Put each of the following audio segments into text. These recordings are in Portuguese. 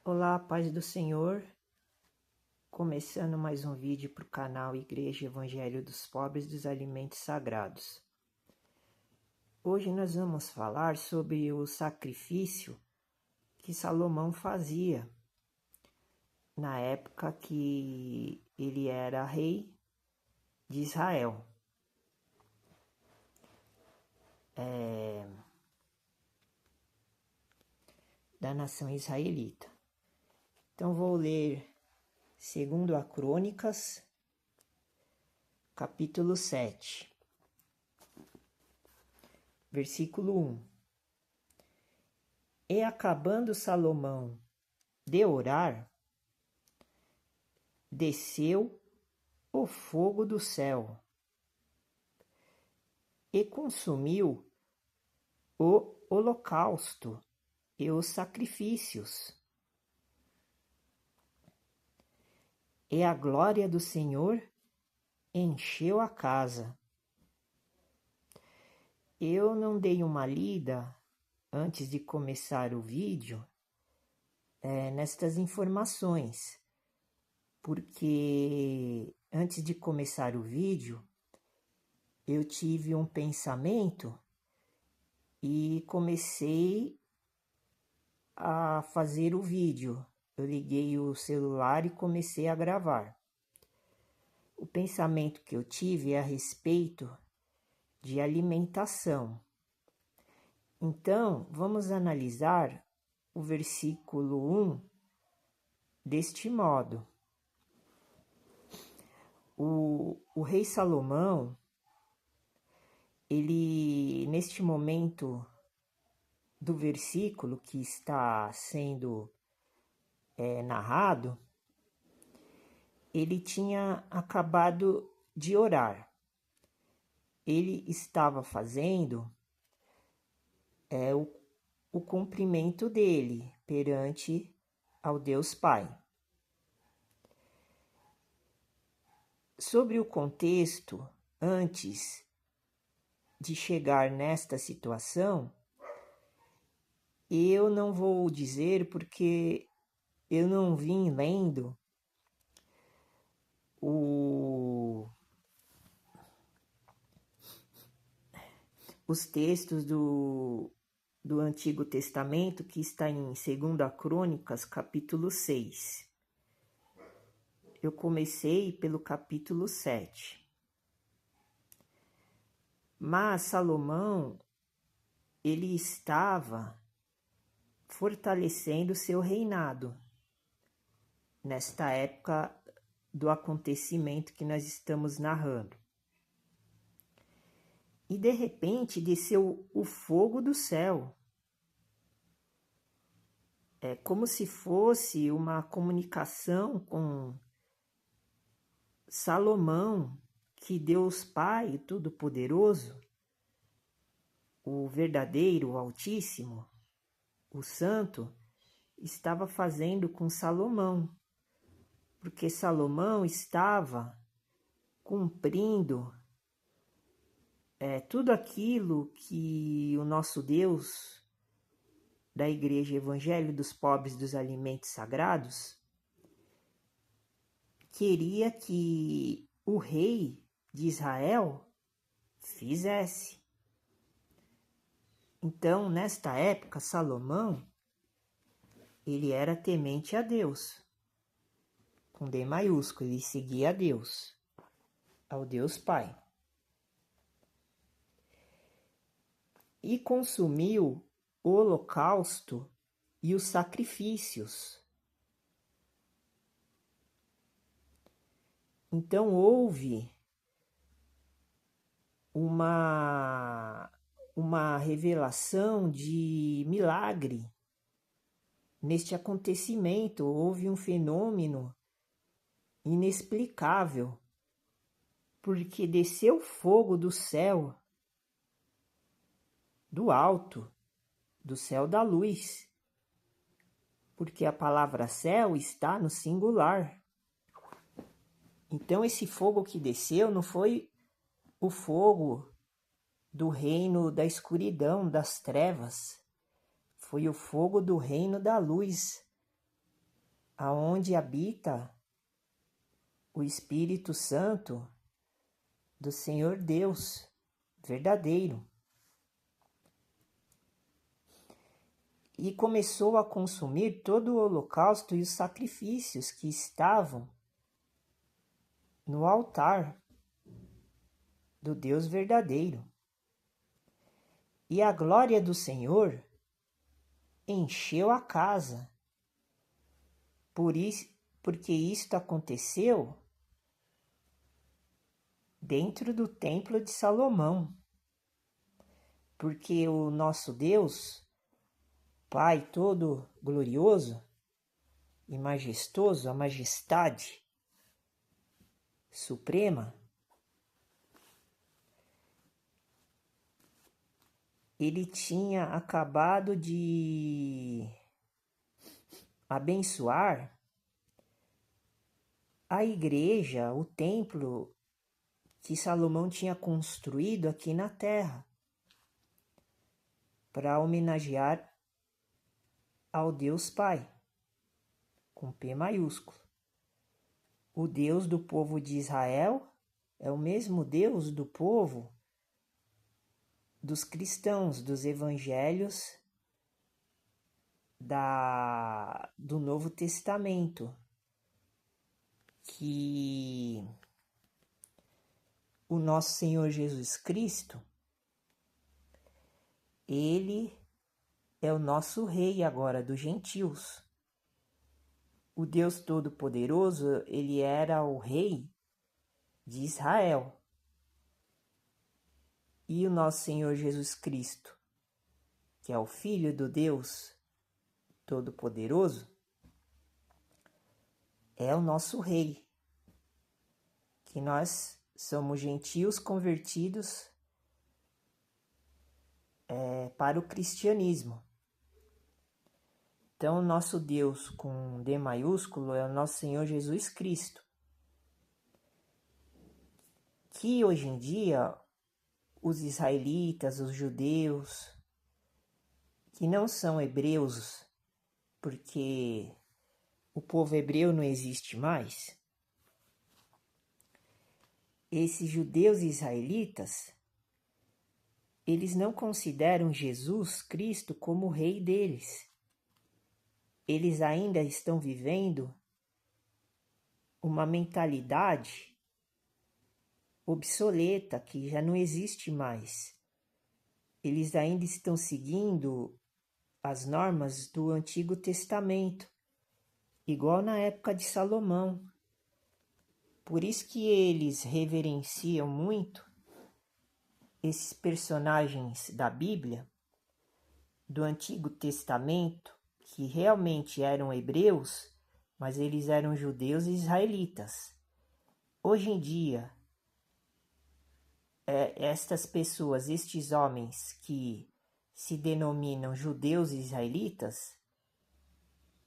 Olá, paz do Senhor. Começando mais um vídeo para o canal Igreja Evangelho dos Pobres dos Alimentos Sagrados. Hoje nós vamos falar sobre o sacrifício que Salomão fazia na época que ele era rei de Israel. Da nação israelita. Então vou ler segundo a Crônicas, capítulo 7, versículo 1. E acabando Salomão de orar, desceu o fogo do céu e consumiu o holocausto e os sacrifícios. E a glória do Senhor encheu a casa. Eu não dei uma lida antes de começar o vídeo nestas informações, porque antes de começar o vídeo eu tive um pensamento e comecei a fazer o vídeo. Eu liguei o celular e comecei a gravar. O pensamento que eu tive é a respeito de alimentação. Então, vamos analisar o versículo 1 deste modo. O rei Salomão, ele, neste momento do versículo que está sendo narrado, ele tinha acabado de orar. Ele estava fazendo o cumprimento dele perante ao Deus Pai. Sobre o contexto, antes de chegar nesta situação, eu não vou dizer porque eu não vim lendo os textos do Antigo Testamento, que está em 2 Crônicas, capítulo 6. Eu comecei pelo capítulo 7. Mas Salomão, ele estava fortalecendo seu reinado nesta época do acontecimento que nós estamos narrando. E de repente desceu o fogo do céu. É como se fosse uma comunicação com Salomão, que Deus Pai Todo-Poderoso, o verdadeiro, o Altíssimo, o Santo, estava fazendo com Salomão, porque Salomão estava cumprindo tudo aquilo que o nosso Deus da Igreja Evangelho dos Pobres dos Alimentos Sagrados queria que o rei de Israel fizesse. Então, nesta época, Salomão, ele era temente a Deus, com D maiúsculo, ele seguia a Deus, ao Deus Pai. E consumiu o holocausto e os sacrifícios. Então houve uma revelação de milagre. Neste acontecimento houve um fenômeno inexplicável, porque desceu fogo do céu, do alto, do céu da luz, porque a palavra céu está no singular. Então esse fogo que desceu não foi o fogo do reino da escuridão, das trevas, foi o fogo do reino da luz, aonde habita o Espírito Santo do Senhor Deus verdadeiro. E começou a consumir todo o holocausto e os sacrifícios que estavam no altar do Deus verdadeiro. E a glória do Senhor encheu a casa. Porque isto aconteceu dentro do templo de Salomão. Porque o nosso Deus, Pai todo glorioso e majestoso, a majestade suprema, ele tinha acabado de abençoar a igreja, o templo que Salomão tinha construído aqui na terra, para homenagear ao Deus Pai, com P maiúsculo. O Deus do povo de Israel é o mesmo Deus do povo dos cristãos, dos evangelhos do Novo Testamento, que o nosso Senhor Jesus Cristo, ele é o nosso rei agora dos gentios. O Deus Todo-Poderoso, ele era o rei de Israel. E o nosso Senhor Jesus Cristo, que é o Filho do Deus Todo-Poderoso, é o nosso rei. Que nós somos gentios convertidos para o cristianismo. Então, o nosso Deus com D maiúsculo é o nosso Senhor Jesus Cristo. Que hoje em dia, os israelitas, os judeus, que não são hebreus, porque o povo hebreu não existe mais, esses judeus israelitas, eles não consideram Jesus Cristo como o rei deles. Eles ainda estão vivendo uma mentalidade obsoleta que já não existe mais. Eles ainda estão seguindo as normas do Antigo Testamento, igual na época de Salomão. Por isso que eles reverenciam muito esses personagens da Bíblia, do Antigo Testamento, que realmente eram hebreus, mas eles eram judeus e israelitas. Hoje em dia, estas pessoas, estes homens que se denominam judeus e israelitas,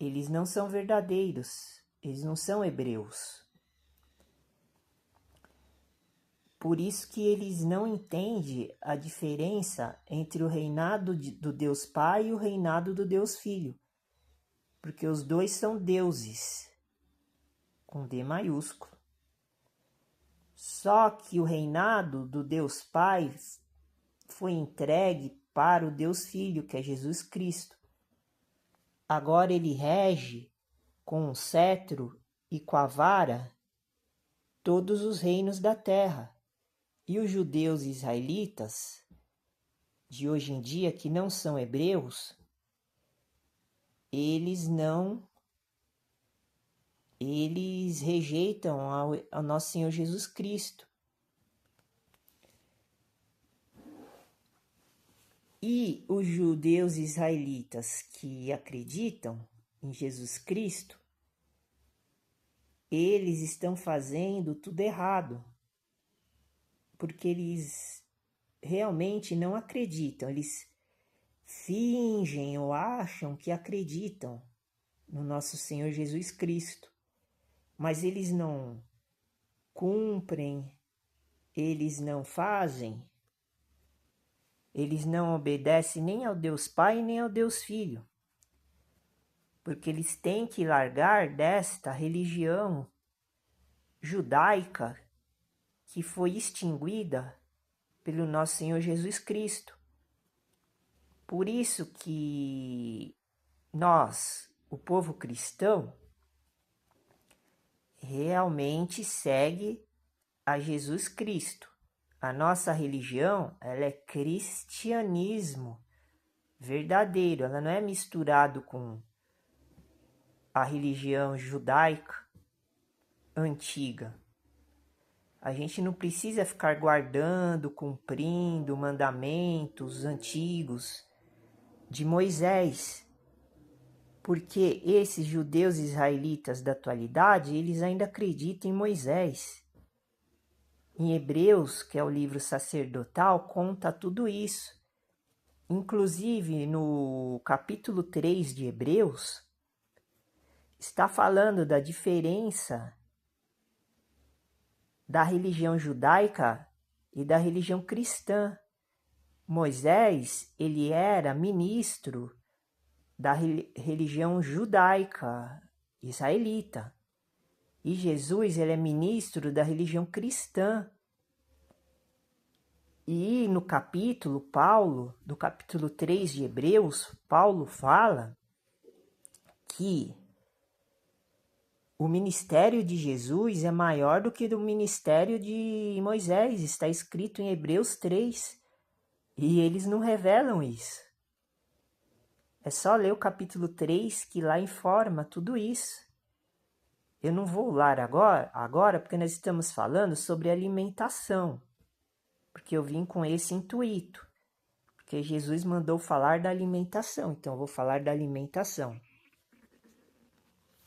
eles não são verdadeiros, eles não são hebreus. Por isso que eles não entendem a diferença entre o reinado do Deus Pai e o reinado do Deus Filho. Porque os dois são deuses, com D maiúsculo. Só que o reinado do Deus Pai foi entregue para o Deus Filho, que é Jesus Cristo. Agora ele rege com o cetro e com a vara todos os reinos da terra. E os judeus israelitas de hoje em dia, que não são hebreus, eles rejeitam ao nosso Senhor Jesus Cristo. E os judeus israelitas que acreditam em Jesus Cristo, eles estão fazendo tudo errado, porque eles realmente não acreditam, eles fingem ou acham que acreditam no nosso Senhor Jesus Cristo, mas eles não cumprem, eles não fazem, eles não obedecem nem ao Deus Pai nem ao Deus Filho. porque eles têm que largar desta religião judaica que foi extinguida pelo nosso Senhor Jesus Cristo. Por isso que nós, o povo cristão, realmente segue a Jesus Cristo. A nossa religião, ela é cristianismo verdadeiro, ela não é misturado com a religião judaica antiga. A gente não precisa ficar guardando, cumprindo mandamentos antigos de Moisés, porque esses judeus israelitas da atualidade, eles ainda acreditam em Moisés. Em Hebreus, que é o livro sacerdotal, conta tudo isso. Inclusive, no capítulo 3 de Hebreus, está falando da diferença da religião judaica e da religião cristã. Moisés, ele era ministro da religião judaica, israelita. E Jesus, ele é ministro da religião cristã. E no capítulo, do capítulo 3 de Hebreus, Paulo fala que o ministério de Jesus é maior do que o ministério de Moisés. Está escrito em Hebreus 3. E eles não revelam isso. É só ler o capítulo 3 que lá informa tudo isso. Eu não vou ler agora porque nós estamos falando sobre alimentação. Porque eu vim com esse intuito. Porque Jesus mandou falar da alimentação. Então eu vou falar da alimentação.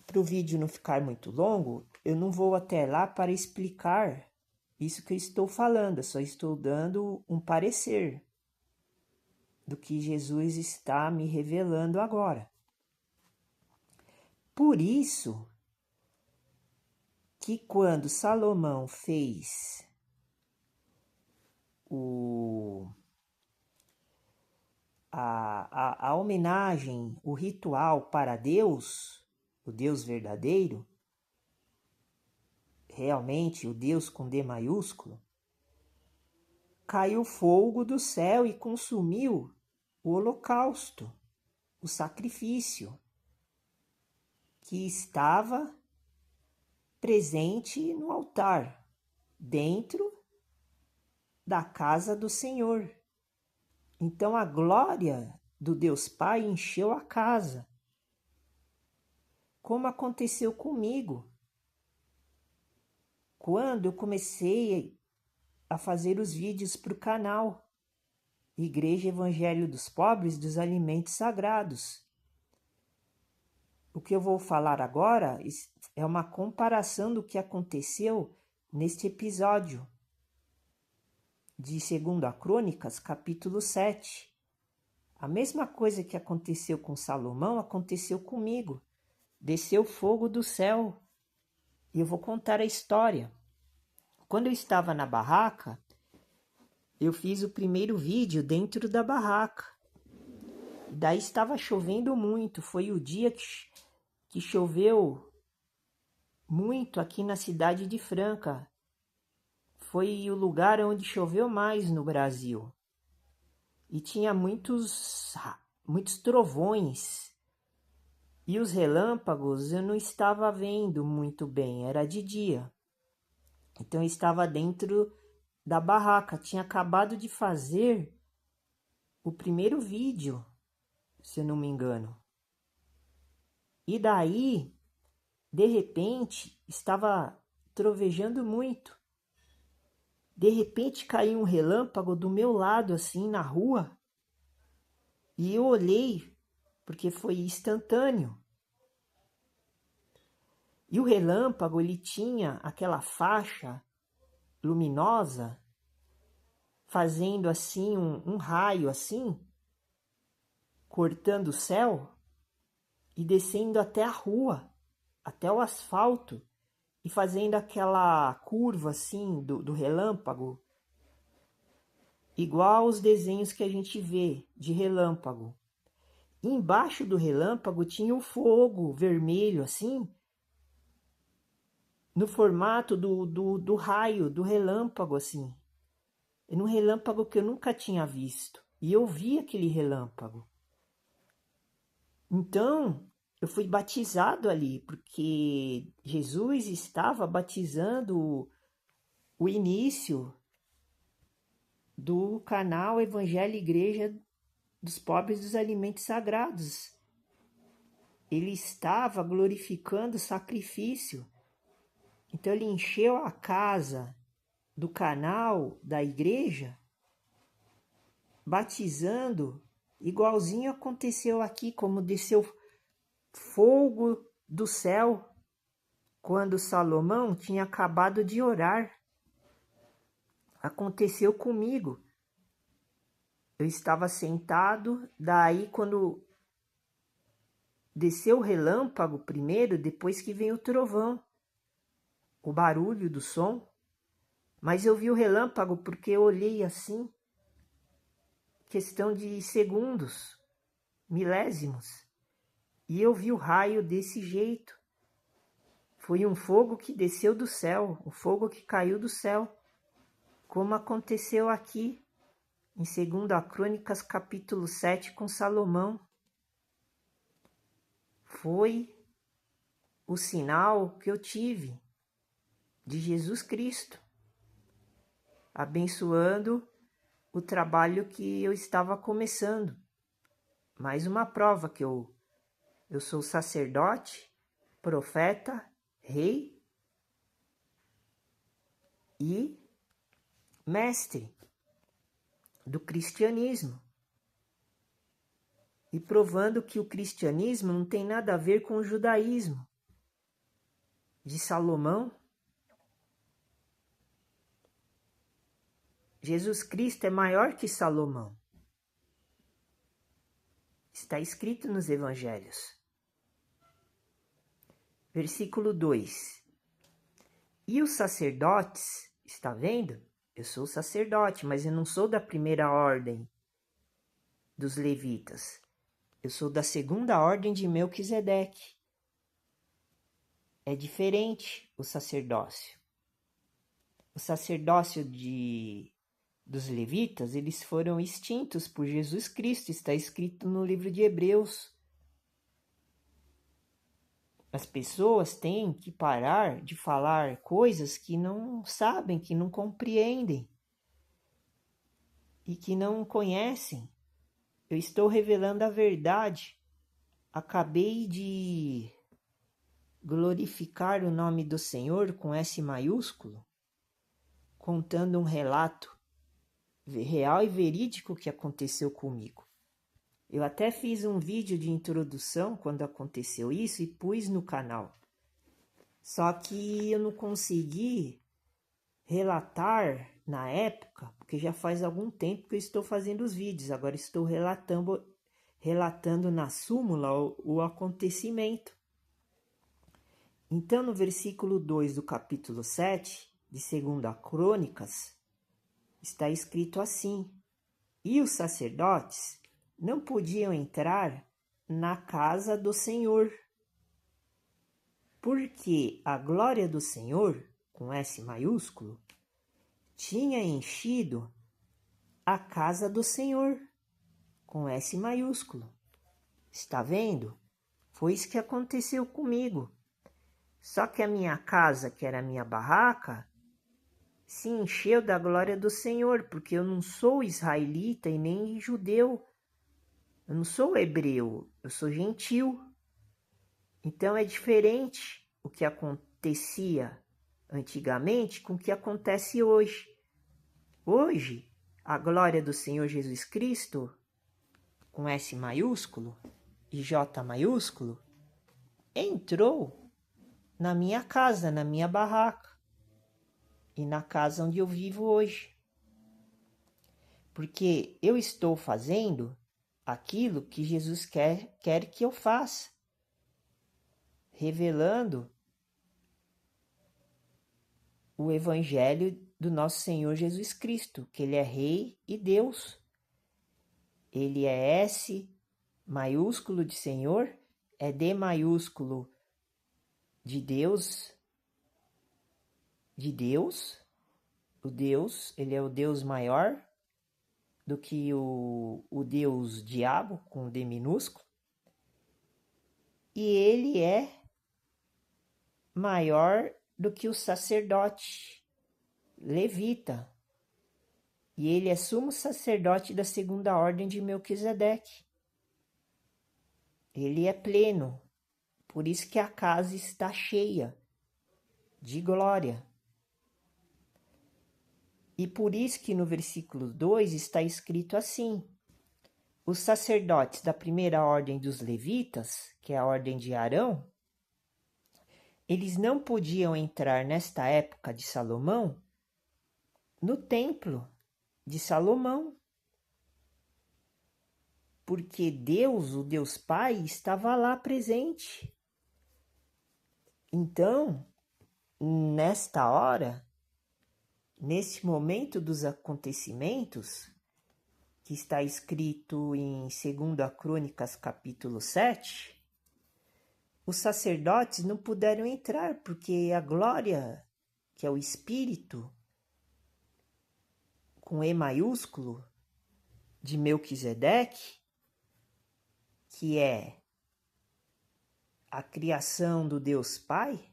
Para o vídeo não ficar muito longo, eu não vou até lá para explicar isso que eu estou falando. Eu só estou dando um parecer do que Jesus está me revelando agora. Por isso que quando Salomão fez a homenagem, o ritual para Deus, o Deus verdadeiro, realmente o Deus com D maiúsculo, caiu fogo do céu e consumiu o holocausto, o sacrifício que estava presente no altar, dentro da casa do Senhor. Então a glória do Deus Pai encheu a casa, como aconteceu comigo, quando eu comecei a fazer os vídeos para o canal Igreja Evangelho dos Pobres dos Alimentos Sagrados. O que eu vou falar agora é uma comparação do que aconteceu neste episódio de 2 Crônicas, capítulo 7. A mesma coisa que aconteceu com Salomão aconteceu comigo. Desceu fogo do céu. E eu vou contar a história. Quando eu estava na barraca, eu fiz o primeiro vídeo dentro da barraca. Daí estava chovendo muito. Foi o dia que choveu muito aqui na cidade de Franca. Foi o lugar onde choveu mais no Brasil. E tinha muitos trovões. E os relâmpagos eu não estava vendo muito bem, era de dia. Então eu estava dentro da barraca. Tinha acabado de fazer o primeiro vídeo, se eu não me engano. E daí, de repente, estava trovejando muito. De repente caiu um relâmpago do meu lado, assim, na rua. E eu olhei, porque foi instantâneo. E o relâmpago, ele tinha aquela faixa luminosa, fazendo assim um raio, assim, cortando o céu e descendo até a rua, até o asfalto. E fazendo aquela curva assim do relâmpago, igual os desenhos que a gente vê de relâmpago. embaixo do relâmpago tinha um fogo vermelho, assim, no formato do raio, do relâmpago, assim. Era um relâmpago que eu nunca tinha visto. E eu vi aquele relâmpago. Então, eu fui batizado ali, porque Jesus estava batizando o início do canal Evangelho e Igreja dos Pobres dos Alimentos Sagrados. Ele estava glorificando o sacrifício. Então ele encheu a casa do canal da igreja, batizando, igualzinho aconteceu aqui, como desceu fogo do céu quando Salomão tinha acabado de orar. Aconteceu comigo. Eu estava sentado, daí quando desceu o relâmpago primeiro, depois que vem o trovão, o barulho do som. Mas eu vi o relâmpago porque eu olhei assim, questão de segundos, milésimos, e eu vi o raio desse jeito. Foi um fogo que desceu do céu, um fogo que caiu do céu, como aconteceu aqui em 2 Crônicas capítulo 7 com Salomão. Foi o sinal que eu tive de Jesus Cristo, abençoando o trabalho que eu estava começando. Mais uma prova que eu sou sacerdote, profeta, rei e mestre do cristianismo. E provando que o cristianismo não tem nada a ver com o judaísmo de Salomão. Jesus Cristo é maior que Salomão. Está escrito nos evangelhos. Versículo 2. E os sacerdotes, está vendo? Eu sou sacerdote, mas eu não sou da primeira ordem dos levitas. Eu sou da segunda ordem de Melquisedeque. É diferente o sacerdócio. O sacerdócio dos levitas, eles foram extintos por Jesus Cristo, está escrito no livro de Hebreus. As pessoas têm que parar de falar coisas que não sabem, que não compreendem e que não conhecem. Eu estou revelando a verdade. Acabei de glorificar o nome do Senhor com S maiúsculo, contando um relato real e verídico que aconteceu comigo. Eu até fiz um vídeo de introdução quando aconteceu isso e pus no canal. Só que eu não consegui relatar na época, porque já faz algum tempo que eu estou fazendo os vídeos. Agora estou relatando na súmula o acontecimento. Então, no versículo 2 do capítulo 7 de 2 Crônicas, está escrito assim: E os sacerdotes não podiam entrar na casa do Senhor, porque a glória do Senhor, com S maiúsculo, tinha enchido a casa do Senhor, com S maiúsculo. Está vendo? Foi isso que aconteceu comigo. Só que a minha casa, que era a minha barraca, se encheu da glória do Senhor, porque eu não sou israelita e nem judeu. Eu não sou hebreu, eu sou gentil. Então é diferente o que acontecia antigamente com o que acontece hoje. Hoje, a glória do Senhor Jesus Cristo, com S maiúsculo e J maiúsculo, entrou na minha casa, na minha barraca e na casa onde eu vivo hoje. Porque eu estou fazendo aquilo que Jesus quer que eu faça, revelando o Evangelho do nosso Senhor Jesus Cristo, que Ele é Rei e Deus. Ele é S maiúsculo de Senhor é D maiúsculo de Deus, o Deus, ele é o Deus maior do que o Deus diabo, com D minúsculo, e ele é maior do que o sacerdote levita, e ele é sumo sacerdote da segunda ordem de Melquisedeque. Ele é pleno, por isso que a casa está cheia de glória. E por isso que no versículo 2 está escrito assim: os sacerdotes da primeira ordem dos levitas, que é a ordem de Arão, eles não podiam entrar nesta época de Salomão no templo de Salomão, porque Deus, o Deus Pai, estava lá presente. Então, nesta hora, nesse momento dos acontecimentos, que está escrito em 2 Crônicas, capítulo 7, os sacerdotes não puderam entrar, porque a glória, que é o Espírito, com E maiúsculo, de Melquisedeque, que é a criação do Deus Pai,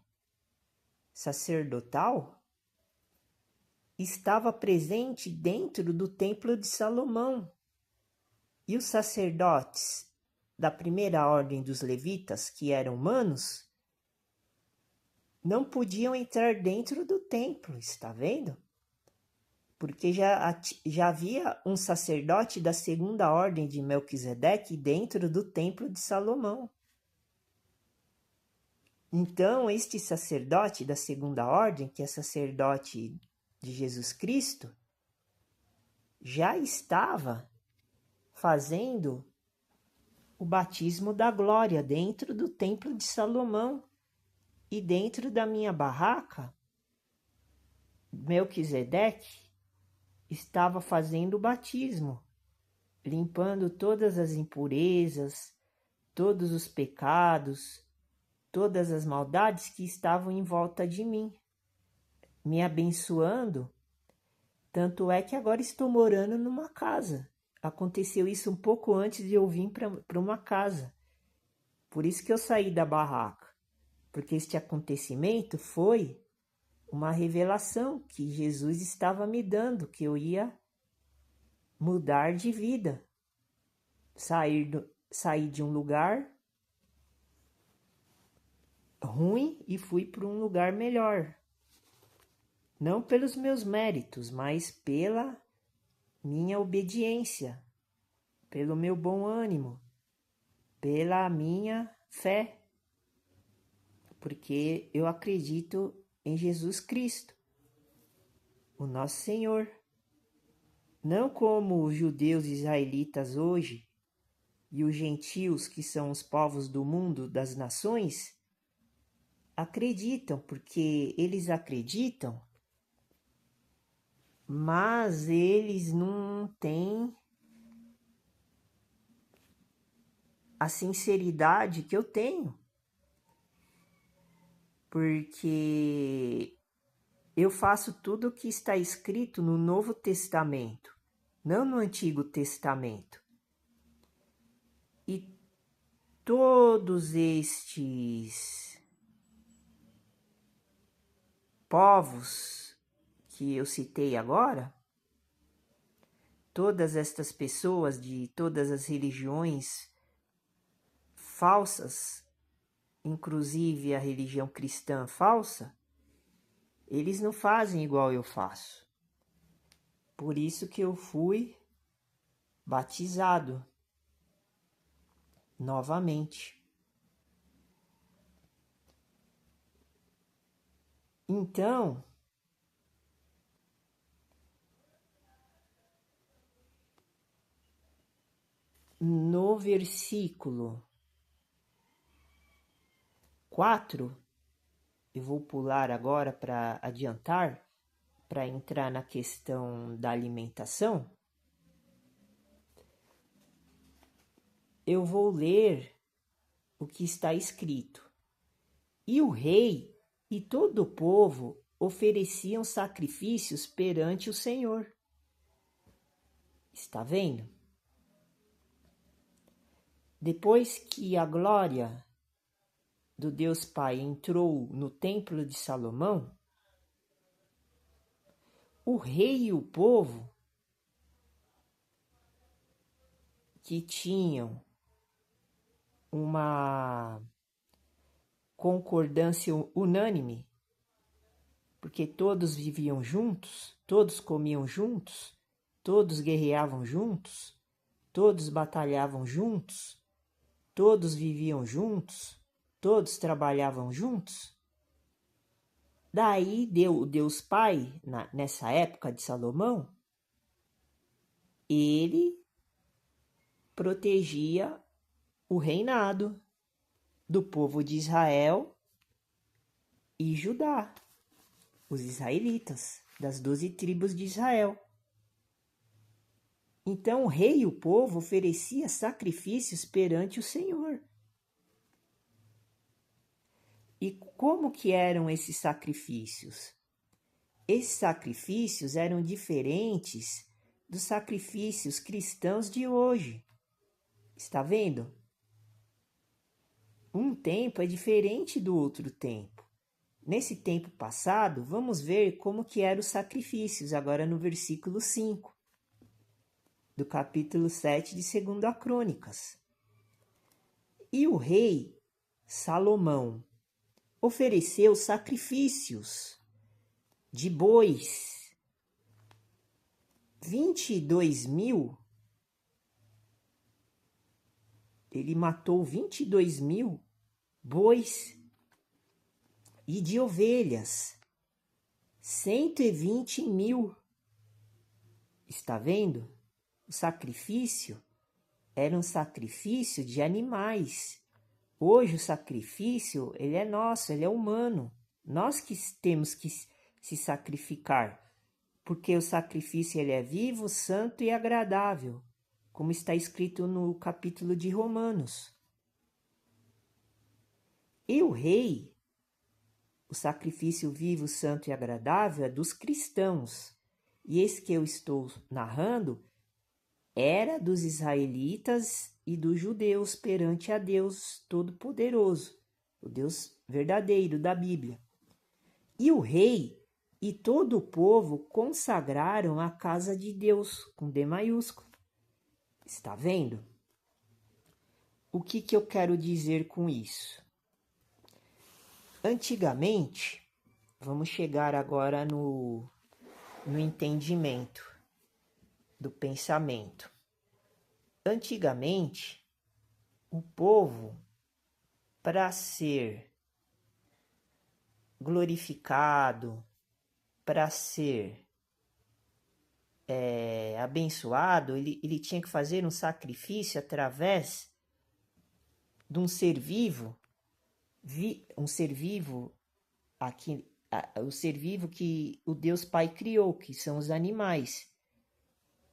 sacerdotal, estava presente dentro do templo de Salomão. E os sacerdotes da primeira ordem dos levitas, que eram humanos, não podiam entrar dentro do templo, está vendo? Porque já havia um sacerdote da segunda ordem de Melquisedeque dentro do templo de Salomão. Então, este sacerdote da segunda ordem, que é sacerdote de Jesus Cristo, já estava fazendo o batismo da glória dentro do templo de Salomão. E dentro da minha barraca, Melquisedeque estava fazendo o batismo, limpando todas as impurezas, todos os pecados, todas as maldades que estavam em volta de mim, me abençoando. Tanto é que agora estou morando numa casa. Aconteceu isso um pouco antes de eu vir para uma casa. Por isso que eu saí da barraca. Porque este acontecimento foi uma revelação que Jesus estava me dando, que eu ia mudar de vida. Sair de um lugar ruim e fui para um lugar melhor. Não pelos meus méritos, mas pela minha obediência, pelo meu bom ânimo, pela minha fé, porque eu acredito em Jesus Cristo, o nosso Senhor. Não como os judeus israelitas hoje e os gentios, que são os povos do mundo, das nações, acreditam, porque eles acreditam, mas eles não têm a sinceridade que eu tenho, porque eu faço tudo o que está escrito no Novo Testamento, não no Antigo Testamento. E todos estes povos que eu citei agora, todas estas pessoas de todas as religiões falsas, inclusive a religião cristã falsa, eles não fazem igual eu faço. Por isso que eu fui batizado novamente. Então, no versículo 4, eu vou pular agora para adiantar, para entrar na questão da alimentação. eu vou ler o que está escrito. E o rei e todo o povo ofereciam sacrifícios perante o Senhor. Está vendo? Depois que a glória do Deus Pai entrou no templo de Salomão, o rei e o povo, que tinham uma concordância unânime, porque todos viviam juntos, todos comiam juntos, todos guerreavam juntos, todos batalhavam juntos, todos viviam juntos, todos trabalhavam juntos. Daí o Deus Pai, nessa época de Salomão, ele protegia o reinado do povo de Israel e Judá, os israelitas, das 12 tribos de Israel. Então o rei e o povo ofereciam sacrifícios perante o Senhor. E como que eram esses sacrifícios? Esses sacrifícios eram diferentes dos sacrifícios cristãos de hoje. Está vendo? Um tempo é diferente do outro tempo. Nesse tempo passado, vamos ver como que eram os sacrifícios, agora no versículo 5, do capítulo 7 de 2 Crônicas. E o rei Salomão ofereceu sacrifícios de bois, 22.000. Ele matou 22.000 bois e de ovelhas, 120.000. Está vendo? O sacrifício era um sacrifício de animais. Hoje o sacrifício, ele é nosso, ele é humano. Nós que temos que se sacrificar, porque o sacrifício ele é vivo, santo e agradável, como está escrito no capítulo de Romanos. E o rei, o sacrifício vivo, santo e agradável é dos cristãos. E esse que eu estou narrando era dos israelitas e dos judeus perante a Deus Todo-Poderoso, o Deus verdadeiro da Bíblia. E o rei e todo o povo consagraram a casa de Deus, com D maiúsculo. Está vendo? O que eu quero dizer com isso? Antigamente, vamos chegar agora no entendimento do pensamento. Antigamente, o povo, para ser glorificado, para ser abençoado, ele tinha que fazer um sacrifício através de um ser vivo, o ser vivo que o Deus Pai criou, que são os animais.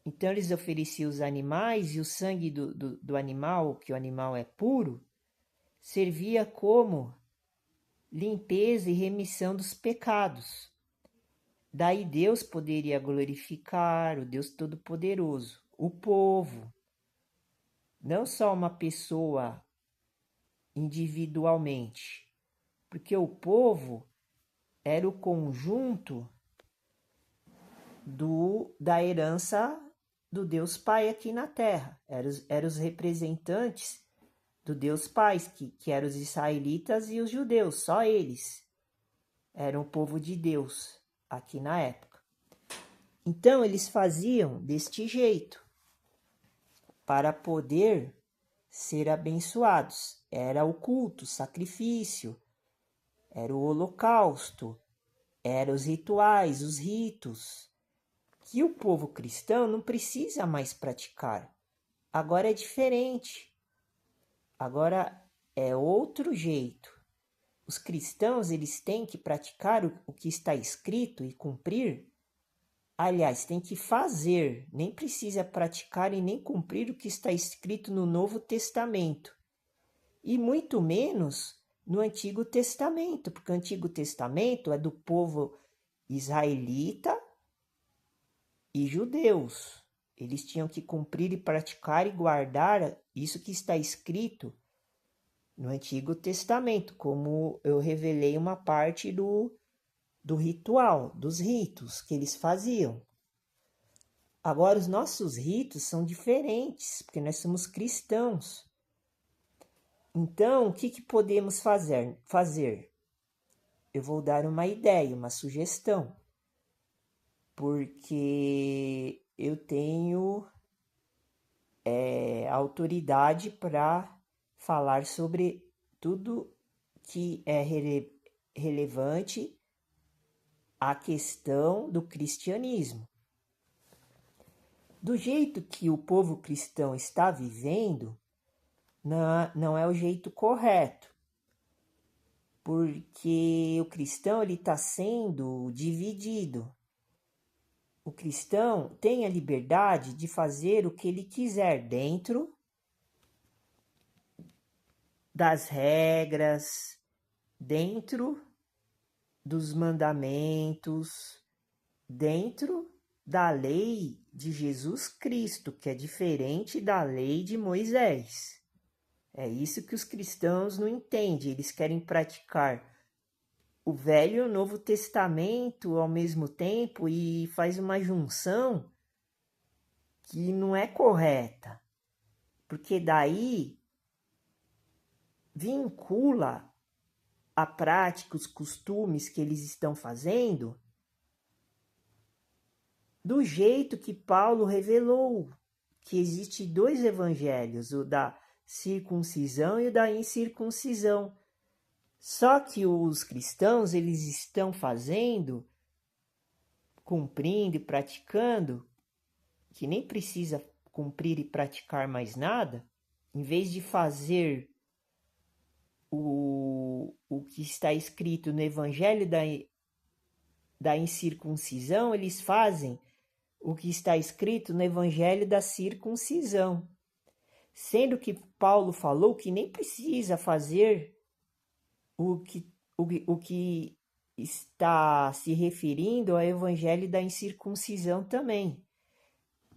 Então eles ofereciam os animais e o sangue do animal, que o animal é puro, servia como limpeza e remissão dos pecados. Daí Deus poderia glorificar, o Deus Todo-Poderoso, o povo, não só uma pessoa individualmente, porque o povo era o conjunto da herança do Deus Pai aqui na Terra. Eram os representantes do Deus Pai, que eram os israelitas e os judeus, só eles eram o povo de Deus aqui na época. Então eles faziam deste jeito para poder ser abençoados. Era o culto, o sacrifício, era o holocausto, eram os rituais, os ritos, que o povo cristão não precisa mais praticar. Agora é diferente. Agora é outro jeito. Os cristãos eles têm que praticar o que está escrito e cumprir Aliás, tem que fazer, nem precisa praticar e nem cumprir o que está escrito no Novo Testamento. E muito menos no Antigo Testamento, porque o Antigo Testamento é do povo israelita e judeus. Eles tinham que cumprir e praticar e guardar isso que está escrito no Antigo Testamento, como eu revelei uma parte do ritual, dos ritos que eles faziam. Agora, os nossos ritos são diferentes, porque nós somos cristãos. Então, o que podemos fazer? Eu vou dar uma ideia, uma sugestão, porque eu tenho autoridade para falar sobre tudo que é relevante à questão do cristianismo. Do jeito que o povo cristão está vivendo, não é o jeito correto, porque o cristão está sendo dividido. O cristão tem a liberdade de fazer o que ele quiser dentro das regras, dentro dos mandamentos, dentro da lei de Jesus Cristo, que é diferente da lei de Moisés. É isso que os cristãos não entendem. Eles querem praticar o Velho e o Novo Testamento ao mesmo tempo e faz uma junção que não é correta. Porque daí vincula a prática, os costumes que eles estão fazendo do jeito que Paulo revelou, que existe dois evangelhos, o da circuncisão e o da incircuncisão. Só que os cristãos, eles estão fazendo, cumprindo e praticando, que nem precisa cumprir e praticar mais nada, em vez de fazer o que está escrito no evangelho da incircuncisão, eles fazem o que está escrito no evangelho da circuncisão. Sendo que Paulo falou que nem precisa fazer o que está se referindo ao evangelho da incircuncisão também.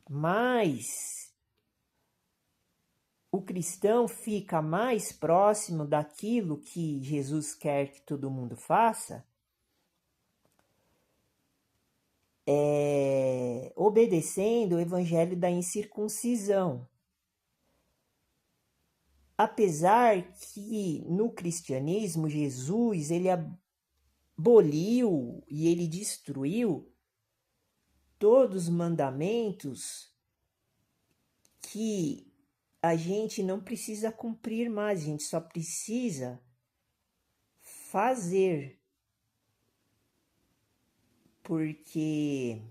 Mas o cristão fica mais próximo daquilo que Jesus quer que todo mundo faça, obedecendo o evangelho da incircuncisão. Apesar que no cristianismo Jesus ele aboliu e ele destruiu todos os mandamentos que a gente não precisa cumprir mais, a gente só precisa fazer. Porque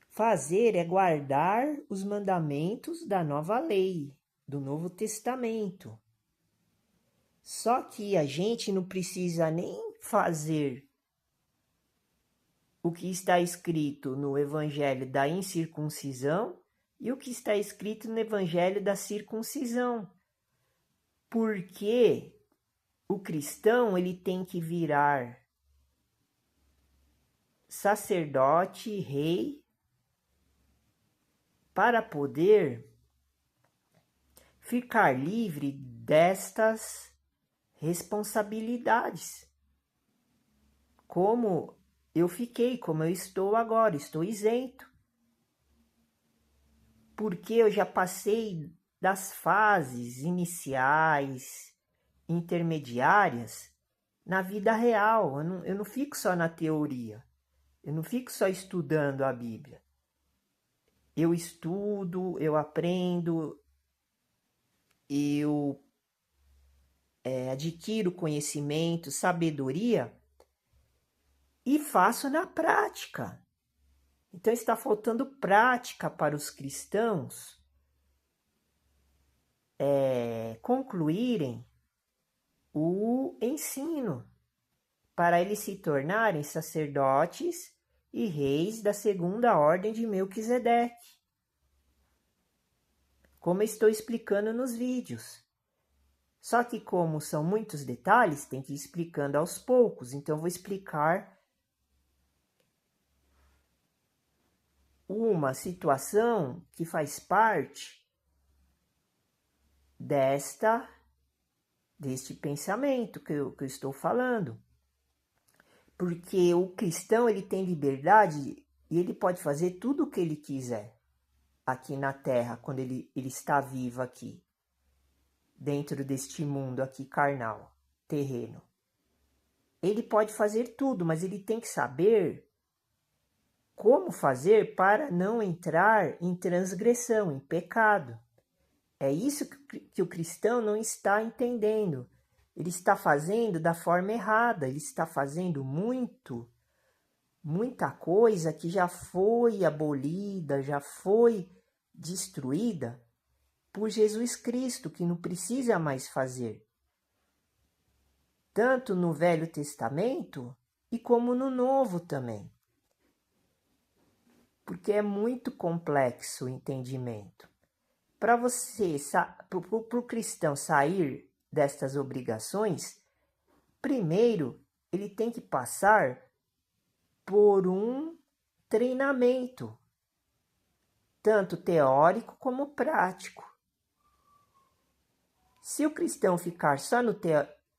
fazer é guardar os mandamentos da nova lei, do Novo Testamento. Só que a gente não precisa nem fazer o que está escrito no Evangelho da incircuncisão e o que está escrito no Evangelho da circuncisão. Porque o cristão ele tem que virar sacerdote, rei, para poder ficar livre destas responsabilidades. Como eu fiquei, como eu estou agora, estou isento. Porque eu já passei das fases iniciais, intermediárias, na vida real. Eu não fico só na teoria. Eu não fico só estudando a Bíblia. Eu estudo, eu aprendo, eu adquiro conhecimento, sabedoria e faço na prática. Então está faltando prática para os cristãos concluírem o ensino, para eles se tornarem sacerdotes e reis da segunda ordem de Melquisedeque, como eu estou explicando nos vídeos. Só que como são muitos detalhes, tem que ir explicando aos poucos, então eu vou explicar uma situação que faz parte deste pensamento que eu estou falando. Porque o cristão ele tem liberdade e ele pode fazer tudo o que ele quiser aqui na Terra, quando ele está vivo aqui, dentro deste mundo aqui carnal, terreno. Ele pode fazer tudo, mas ele tem que saber como fazer para não entrar em transgressão, em pecado. É isso que o cristão não está entendendo. Ele está fazendo da forma errada, ele está fazendo muita coisa que já foi abolida, já foi destruída por Jesus Cristo, que não precisa mais fazer. Tanto no Velho Testamento e como no Novo também. Porque é muito complexo o entendimento. Para o cristão sair destas obrigações, primeiro ele tem que passar por um treinamento, tanto teórico como prático. Se o cristão ficar só no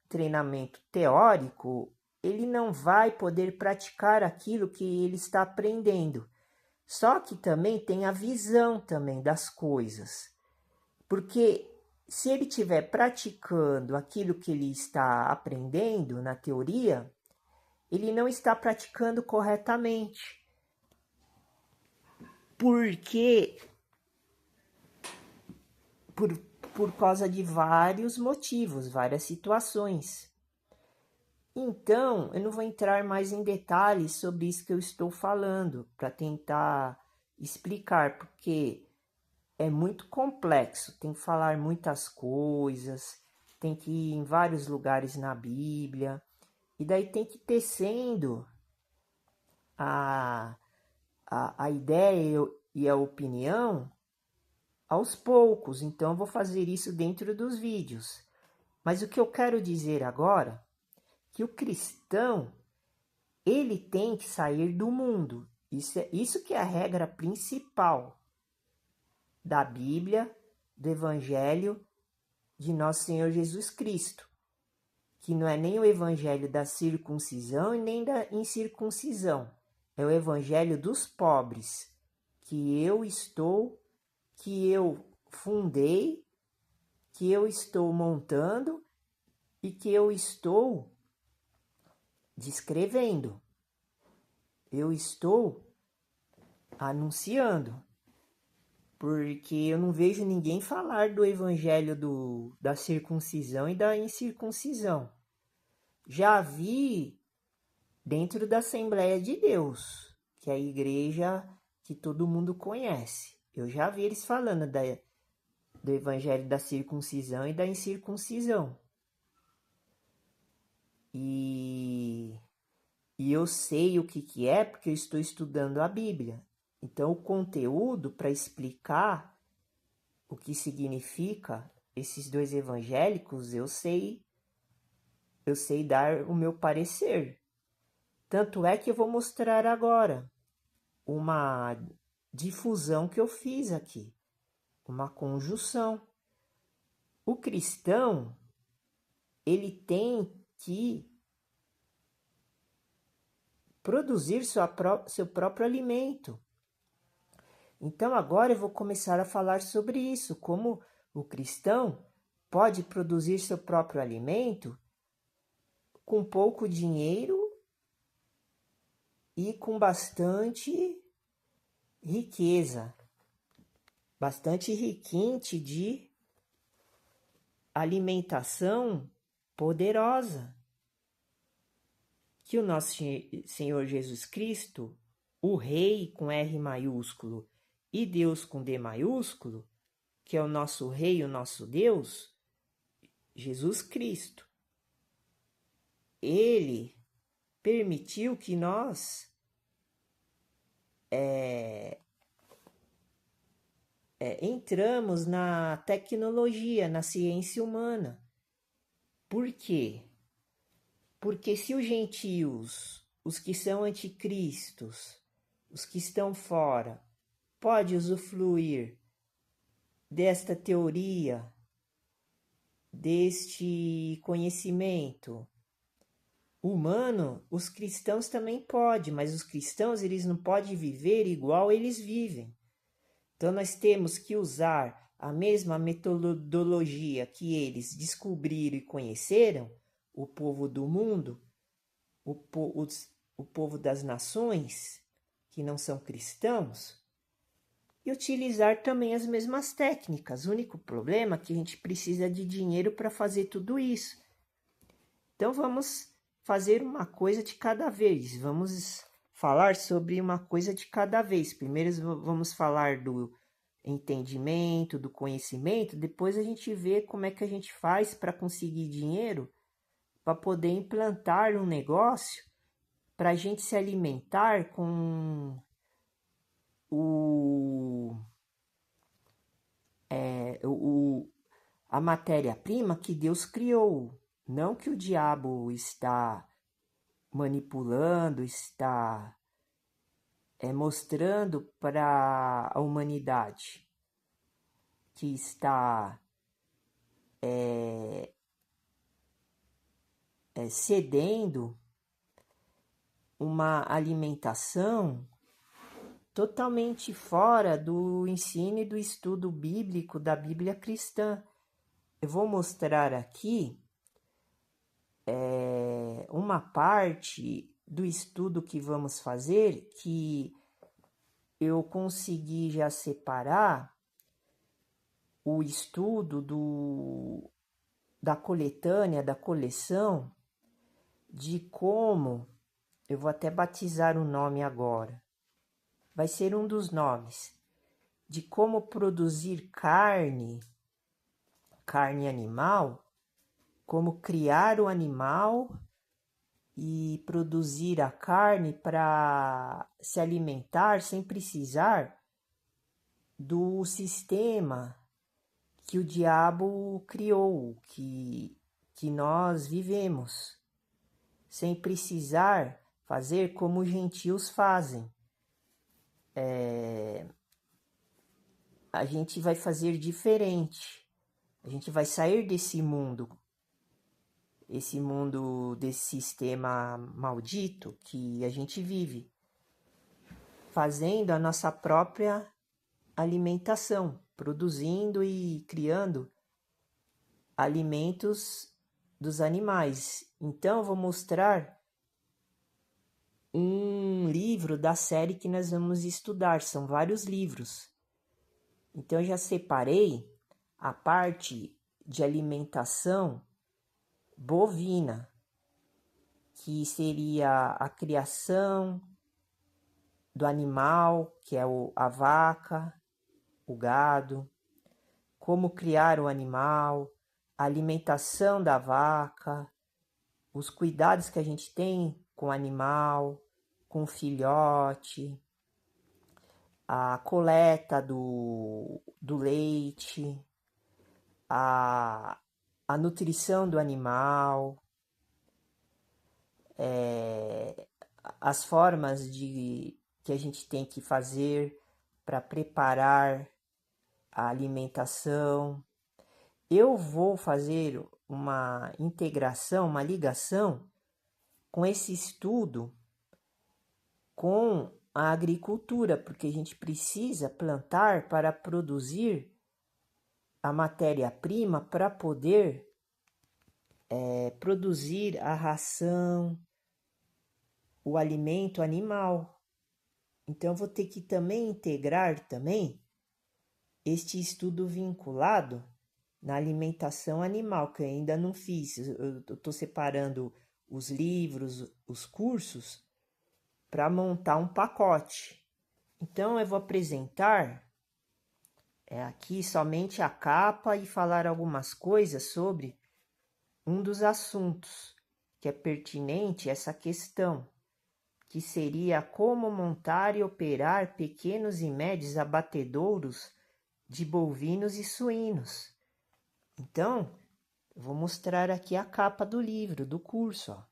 treinamento teórico, ele não vai poder praticar aquilo que ele está aprendendo. Só que também tem a visão também das coisas. Porque se ele estiver praticando aquilo que ele está aprendendo na teoria, ele não está praticando corretamente. Porque por causa de vários motivos, várias situações. Então, eu não vou entrar mais em detalhes sobre isso que eu estou falando, para tentar explicar, porque é muito complexo, tem que falar muitas coisas, tem que ir em vários lugares na Bíblia, e daí tem que ir tecendo a ideia e a opinião aos poucos. Então, eu vou fazer isso dentro dos vídeos. Mas o que eu quero dizer agora que o cristão ele tem que sair do mundo. Isso que é a regra principal da Bíblia, do Evangelho de Nosso Senhor Jesus Cristo, que não é nem o Evangelho da circuncisão e nem da incircuncisão, é o Evangelho dos pobres, que eu fundei, que eu estou montando e que eu estou descrevendo. Eu estou anunciando. Porque eu não vejo ninguém falar do evangelho da circuncisão e da incircuncisão. Já vi dentro da Assembleia de Deus, que é a igreja que todo mundo conhece. Eu já vi eles falando do evangelho da circuncisão e da incircuncisão. E eu sei o que é porque eu estou estudando a Bíblia. Então, o conteúdo para explicar o que significa esses dois evangélicos, eu sei dar o meu parecer. Tanto é que eu vou mostrar agora uma difusão que eu fiz aqui, uma conjunção. O cristão, ele tem que produzir seu próprio alimento. Então agora eu vou começar a falar sobre isso, como o cristão pode produzir seu próprio alimento com pouco dinheiro e com bastante riqueza, bastante requinte de alimentação poderosa. Que o nosso Senhor Jesus Cristo, o Rei com R maiúsculo e Deus com D maiúsculo, que é o nosso Rei e o nosso Deus, Jesus Cristo, ele permitiu que nós entramos na tecnologia, na ciência humana. Por quê? Porque se os gentios, os que são anticristos, os que estão fora, podem usufruir desta teoria, deste conhecimento humano, os cristãos também podem, mas os cristãos eles não podem viver igual eles vivem. Então nós temos que usar a mesma metodologia que eles descobriram e conheceram, o povo do mundo, o povo das nações, que não são cristãos, e utilizar também as mesmas técnicas. O único problema é que a gente precisa de dinheiro para fazer tudo isso. Então vamos fazer uma coisa de cada vez. Vamos falar sobre uma coisa de cada vez. Primeiro vamos falar do entendimento, do conhecimento. Depois a gente vê como é que a gente faz para conseguir dinheiro para poder implantar um negócio para a gente se alimentar com a matéria-prima que Deus criou. Não que o diabo está manipulando, está mostrando para a humanidade que está cedendo uma alimentação totalmente fora do ensino e do estudo bíblico da Bíblia cristã. Eu vou mostrar aqui uma parte do estudo que vamos fazer, que eu consegui já separar o estudo da coletânea, da coleção, de como, eu vou até batizar o nome agora, vai ser um dos nomes, de como produzir carne animal, como criar o animal e produzir a carne para se alimentar sem precisar do sistema que o diabo criou, que nós vivemos, sem precisar fazer como os gentios fazem. A gente vai fazer diferente. A gente vai sair desse mundo, desse sistema maldito que a gente vive, fazendo a nossa própria alimentação, produzindo e criando alimentos dos animais. Então, eu vou mostrar um livro da série que nós vamos estudar. São vários livros. Então, eu já separei a parte de alimentação bovina, que seria a criação do animal, que é a vaca, o gado, como criar o animal, a alimentação da vaca, os cuidados que a gente tem com o animal, com o filhote, a coleta do leite, a nutrição do animal, as formas que a gente tem que fazer para preparar a alimentação. Eu vou fazer uma integração, uma ligação com esse estudo com a agricultura, porque a gente precisa plantar para produzir a matéria-prima para poder produzir a ração, o alimento animal. Então, eu vou ter que também integrar também este estudo vinculado na alimentação animal, que eu ainda não fiz. Eu estou separando os livros, os cursos, para montar um pacote. Então, eu vou apresentar aqui somente a capa e falar algumas coisas sobre um dos assuntos que é pertinente a essa questão, que seria como montar e operar pequenos e médios abatedouros de bovinos e suínos. Então, eu vou mostrar aqui a capa do livro, do curso, ó.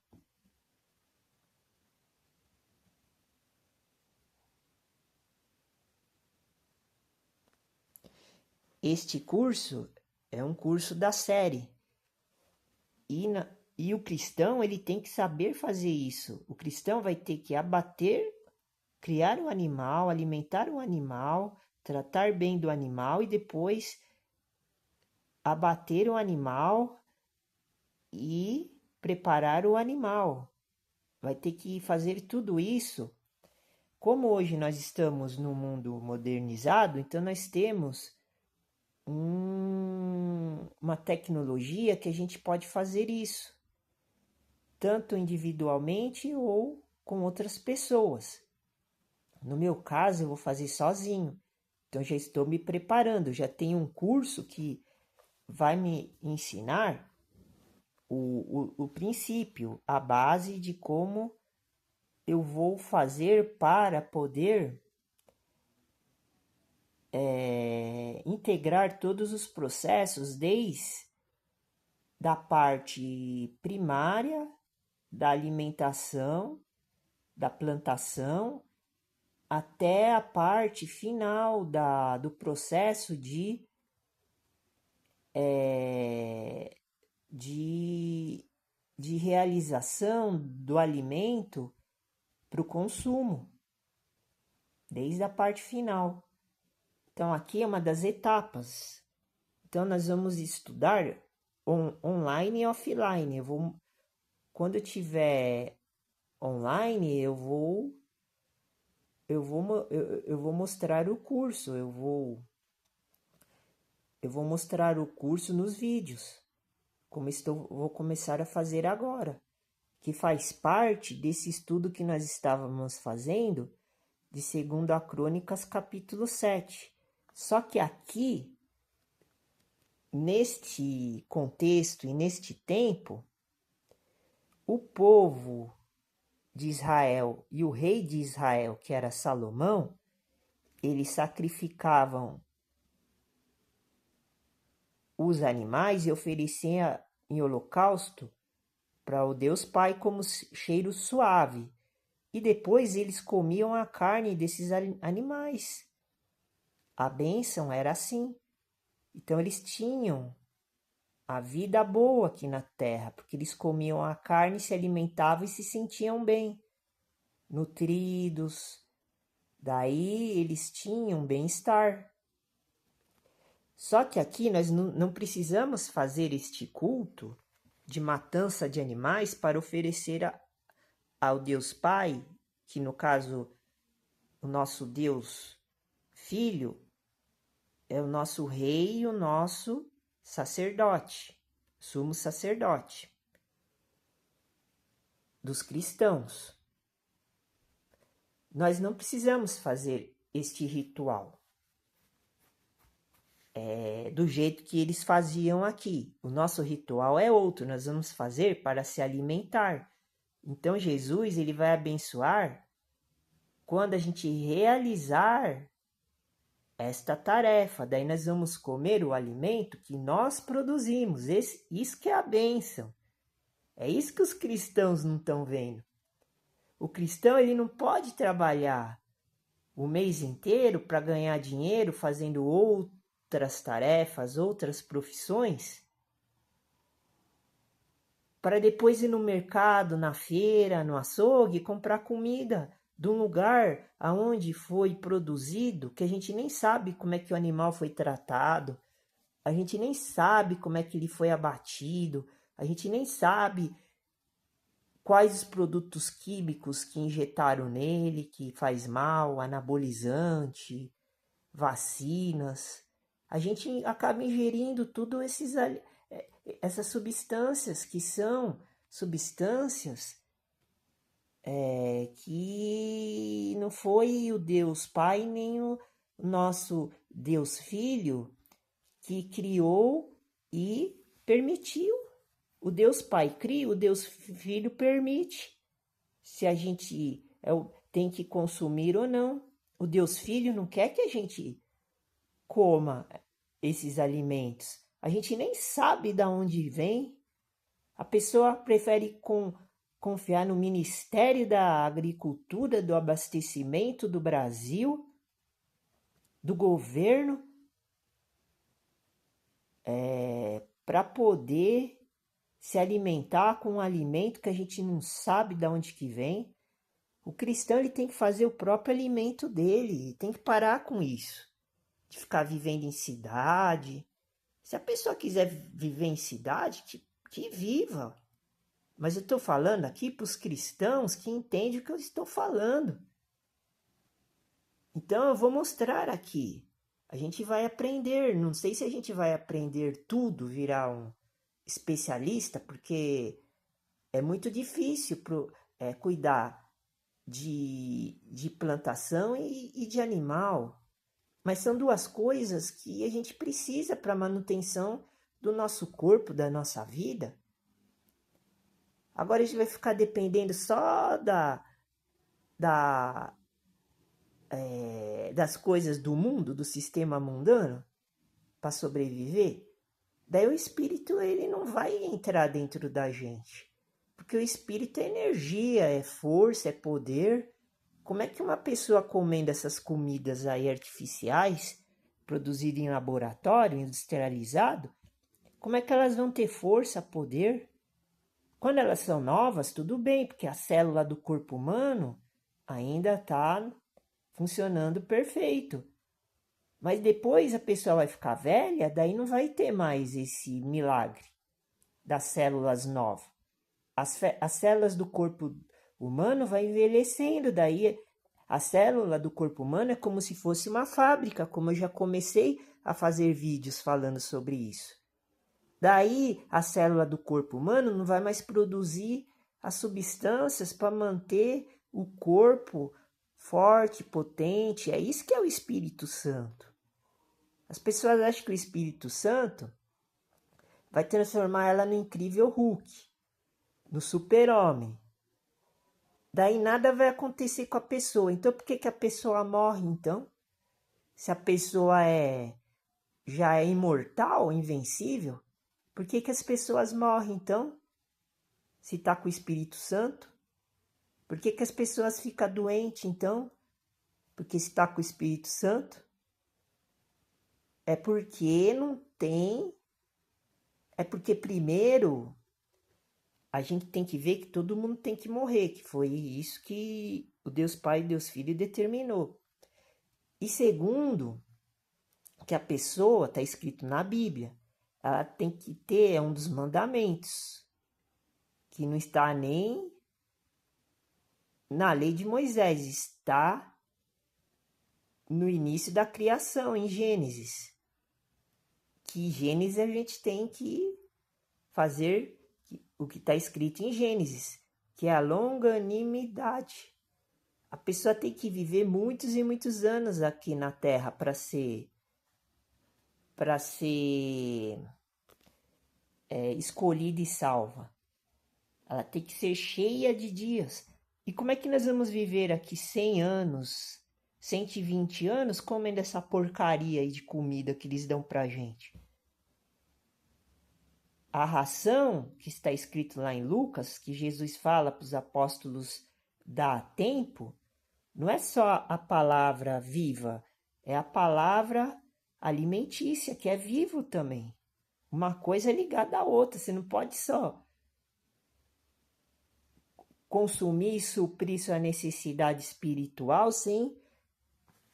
Este curso é um curso da série. E o cristão, ele tem que saber fazer isso. O cristão vai ter que abater, criar um animal, alimentar um animal, tratar bem do animal e depois abater o animal e preparar o animal. Vai ter que fazer tudo isso. Como hoje nós estamos no mundo modernizado, então nós temos uma tecnologia que a gente pode fazer isso, tanto individualmente ou com outras pessoas. No meu caso, eu vou fazer sozinho. Então já estou me preparando, já tenho um curso que vai me ensinar o princípio, a base de como eu vou fazer para poder integrar todos os processos, desde da parte primária, da alimentação, da plantação, até a parte final do processo de realização do alimento para o consumo, desde a parte final. Então, aqui é uma das etapas. Então, nós vamos estudar online e offline. Quando eu tiver online, eu vou mostrar o curso. Eu vou mostrar o curso nos vídeos, como vou começar a fazer agora, que faz parte desse estudo que nós estávamos fazendo de 2 Crônicas, capítulo 7. Só que aqui, neste contexto e neste tempo, o povo de Israel e o rei de Israel, que era Salomão, eles sacrificavam os animais e ofereciam em holocausto para o Deus Pai como cheiro suave. E depois eles comiam a carne desses animais. A bênção era assim. Então eles tinham a vida boa aqui na terra, porque eles comiam a carne, se alimentavam e se sentiam bem, nutridos. Daí eles tinham bem-estar. Só que aqui nós não precisamos fazer este culto de matança de animais para oferecer ao Deus Pai, que no caso o nosso Deus Filho é o nosso rei e o nosso sacerdote, sumo sacerdote dos cristãos. Nós não precisamos fazer este ritual do jeito que eles faziam aqui. O nosso ritual é outro, nós vamos fazer para se alimentar. Então Jesus ele vai abençoar quando a gente realizar esta tarefa. Daí nós vamos comer o alimento que nós produzimos. Isso que é a bênção. É isso que os cristãos não estão vendo. O cristão ele não pode trabalhar o mês inteiro para ganhar dinheiro fazendo outras tarefas, outras profissões, para depois ir no mercado, na feira, no açougue, comprar comida de um lugar aonde foi produzido, que a gente nem sabe como é que o animal foi tratado, a gente nem sabe como é que ele foi abatido, a gente nem sabe quais os produtos químicos que injetaram nele, que faz mal, anabolizante, vacinas. A gente acaba ingerindo tudo essas substâncias que são substâncias que não foi o Deus Pai nem o nosso Deus Filho que criou e permitiu. O Deus Pai cria, o Deus Filho permite. Se a gente tem que consumir ou não. O Deus Filho não quer que a gente coma esses alimentos. A gente nem sabe de onde vem. A pessoa prefere confiar no Ministério da Agricultura, do Abastecimento do Brasil, do governo, para poder se alimentar com um alimento que a gente não sabe de onde que vem. O cristão ele tem que fazer o próprio alimento dele, tem que parar com isso, de ficar vivendo em cidade. Se a pessoa quiser viver em cidade, que viva. Mas eu estou falando aqui para os cristãos que entendem o que eu estou falando. Então eu vou mostrar aqui. A gente vai aprender. Não sei se a gente vai aprender tudo, virar um especialista, porque é muito difícil cuidar de plantação e de animal. Mas são duas coisas que a gente precisa para a manutenção do nosso corpo, da nossa vida. Agora a gente vai ficar dependendo só das coisas do mundo, do sistema mundano, para sobreviver. Daí o espírito ele não vai entrar dentro da gente. Porque o espírito é energia, é força, é poder. Como é que uma pessoa comendo essas comidas aí artificiais, produzidas em laboratório, industrializado, como é que elas vão ter força, poder? Quando elas são novas, tudo bem, porque a célula do corpo humano ainda está funcionando perfeito. Mas depois a pessoa vai ficar velha, daí não vai ter mais esse milagre das células novas. As células do corpo humano vão envelhecendo, daí a célula do corpo humano é como se fosse uma fábrica, como eu já comecei a fazer vídeos falando sobre isso. Daí a célula do corpo humano não vai mais produzir as substâncias para manter o corpo forte, potente. É isso que é o Espírito Santo. As pessoas acham que o Espírito Santo vai transformar ela no incrível Hulk, no super-homem. Daí nada vai acontecer com a pessoa. Então por que a pessoa morre então? Se a pessoa já é imortal, invencível, por que as pessoas morrem então? Se está com o Espírito Santo? Por que as pessoas ficam doentes então? Porque se está com o Espírito Santo? É porque não tem. É porque primeiro a gente tem que ver que todo mundo tem que morrer, que foi isso que o Deus Pai e Deus Filho determinou. E segundo, que a pessoa, está escrito na Bíblia, ela tem que ter um dos mandamentos, que não está nem na lei de Moisés, está no início da criação, em Gênesis. Que Gênesis a gente tem que fazer o que está escrito em Gênesis, que é a longanimidade. A pessoa tem que viver muitos e muitos anos aqui na Terra para ser escolhida e salva. Ela tem que ser cheia de dias. E como é que nós vamos viver aqui 100 anos, 120 anos comendo essa porcaria aí de comida que eles dão pra gente? A ração que está escrito lá em Lucas, que Jesus fala para os apóstolos dar tempo, não é só a palavra viva, é a palavra alimentícia, que é vivo também. Uma coisa é ligada à outra, você não pode só consumir e suprir sua necessidade espiritual sem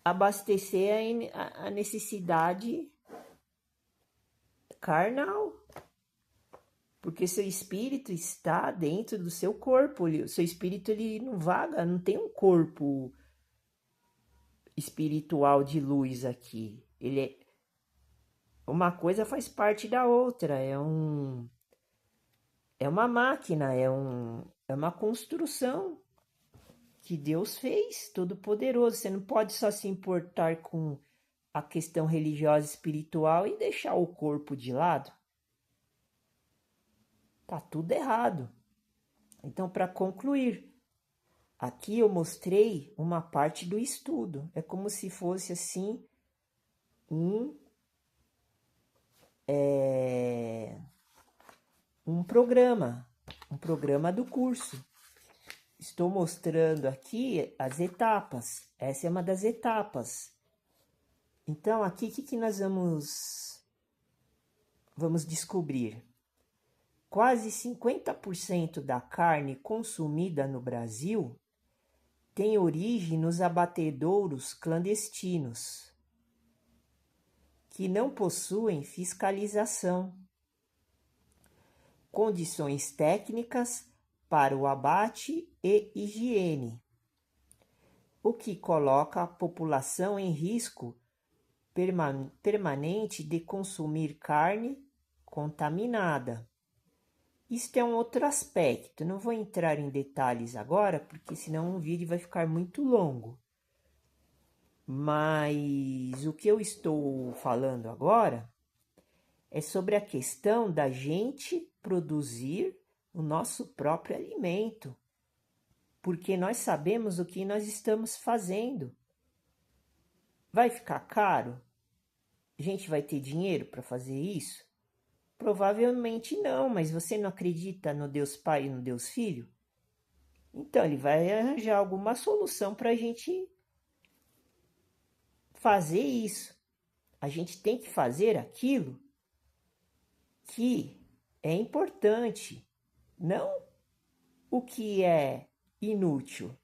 abastecer a necessidade carnal. Porque seu espírito está dentro do seu corpo. O seu espírito ele não vaga, não tem um corpo espiritual de luz aqui. Uma coisa faz parte da outra. É uma máquina, é uma construção que Deus fez, todo-poderoso. Você não pode só se importar com a questão religiosa e espiritual e deixar o corpo de lado. Tá tudo errado. Então, para concluir, Aqui eu mostrei uma parte do estudo. É como se fosse assim um programa do curso. Estou mostrando aqui as etapas. Essa é uma das etapas. Então, aqui o que nós vamos descobrir? Quase 50% da carne consumida no Brasil tem origem nos abatedouros clandestinos, que não possuem fiscalização, condições técnicas para o abate e higiene, o que coloca a população em risco permanente de consumir carne contaminada. Isto é um outro aspecto, não vou entrar em detalhes agora, porque senão o vídeo vai ficar muito longo. Mas o que eu estou falando agora é sobre a questão da gente produzir o nosso próprio alimento, porque nós sabemos o que nós estamos fazendo. Vai ficar caro? A gente vai ter dinheiro para fazer isso? Provavelmente não, mas você não acredita no Deus Pai e no Deus Filho? Então ele vai arranjar alguma solução para a gente fazer isso. A gente tem que fazer aquilo que é importante, não o que é inútil,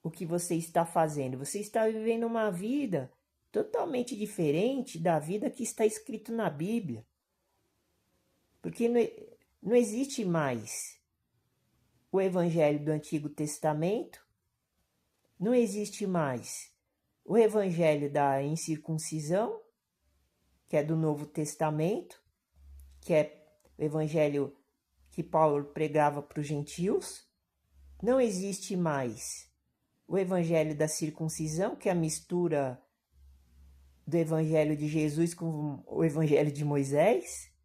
o que você está fazendo. Você está vivendo uma vida totalmente diferente da vida que está escrito na Bíblia. Porque não existe mais o Evangelho do Antigo Testamento, não existe mais o Evangelho da incircuncisão, que é do Novo Testamento, que é o Evangelho que Paulo pregava para os gentios. Não existe mais o Evangelho da circuncisão, que é a mistura do Evangelho de Jesus com o Evangelho de Moisés.